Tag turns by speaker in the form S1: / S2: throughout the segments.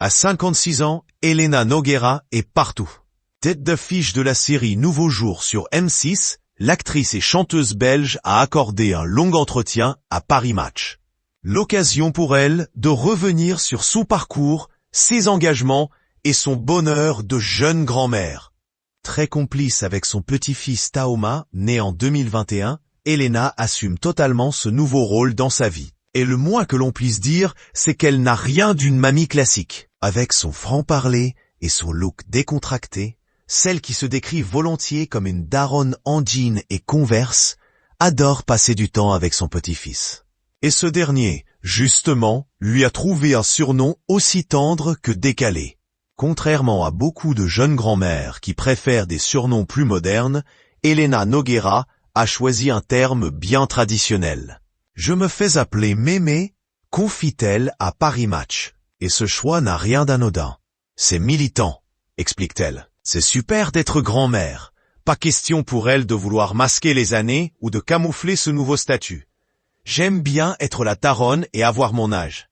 S1: À 56 ans, Elena Nogueira est partout. Tête d'affiche de la série Nouveau Jour sur M6, l'actrice et chanteuse belge a accordé un long entretien à Paris Match. L'occasion pour elle de revenir sur son parcours, ses engagements et son bonheur de jeune grand-mère. Très complice avec son petit-fils Taoma, né en 2021, Elena assume totalement ce nouveau rôle dans sa vie. Et le moins que l'on puisse dire, c'est qu'elle n'a rien d'une mamie classique. Avec son franc-parler et son look décontracté, celle qui se décrit volontiers comme une daronne en jean et Converse, adore passer du temps avec son petit-fils. Et ce dernier, justement, lui a trouvé un surnom aussi tendre que décalé. Contrairement à beaucoup de jeunes grand-mères qui préfèrent des surnoms plus modernes, Elena Nogueira a choisi un terme bien traditionnel. « Je me fais appeler Mémé », confie-t-elle à Paris Match. Et ce choix n'a rien d'anodin. C'est militant, explique-t-elle. C'est super d'être grand-mère. Pas question pour elle de vouloir masquer les années ou de camoufler ce nouveau statut. J'aime bien être la daronne et avoir mon âge.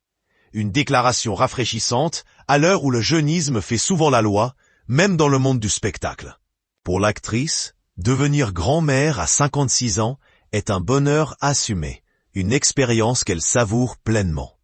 S1: Une déclaration rafraîchissante à l'heure où le jeunisme fait souvent la loi, même dans le monde du spectacle. Pour l'actrice, devenir grand-mère à 56 ans est un bonheur assumé, une expérience qu'elle savoure pleinement.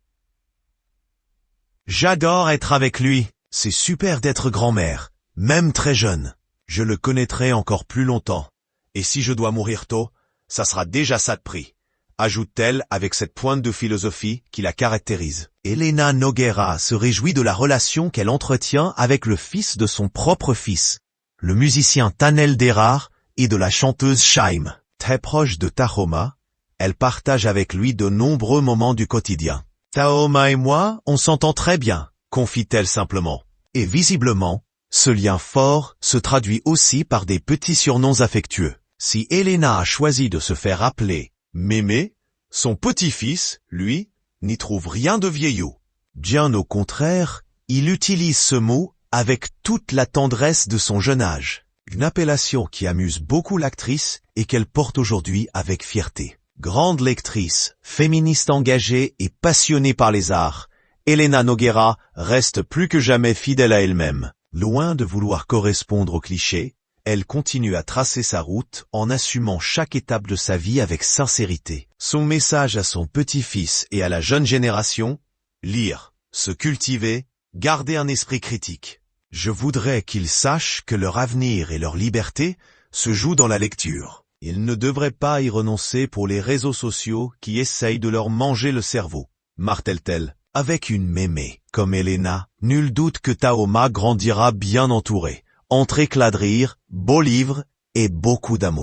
S1: J'adore être avec lui, c'est super d'être grand-mère, même très jeune. Je le connaîtrai encore plus longtemps. Et si je dois mourir tôt, ça sera déjà ça de prix, ajoute-t-elle avec cette pointe de philosophie qui la caractérise. Elena Nogueira se réjouit de la relation qu'elle entretient avec le fils de son propre fils, le musicien Tanel Derar, et de la chanteuse Shaim. Très proche de Taoma, elle partage avec lui de nombreux moments du quotidien. Taoma et moi, on s'entend très bien, confie-t-elle simplement. Et visiblement, ce lien fort se traduit aussi par des petits surnoms affectueux. Si Elena a choisi de se faire appeler Mémé, son petit-fils, lui, n'y trouve rien de vieillot. Bien au contraire, il utilise ce mot avec toute la tendresse de son jeune âge. Une appellation qui amuse beaucoup l'actrice et qu'elle porte aujourd'hui avec fierté. Grande lectrice, féministe engagée et passionnée par les arts, Elena Nogueira reste plus que jamais fidèle à elle-même. Loin de vouloir correspondre aux clichés, elle continue à tracer sa route en assumant chaque étape de sa vie avec sincérité. Son message à son petit-fils et à la jeune génération, lire, se cultiver, garder un esprit critique. Je voudrais qu'ils sachent que leur avenir et leur liberté se jouent dans la lecture. Ils ne devraient pas y renoncer pour les réseaux sociaux qui essayent de leur manger le cerveau, martèle-t-elle. Avec une mémé comme Elena, nul doute que Taoma grandira bien entouré, entre éclats de rire, beaux livres et beaucoup d'amour.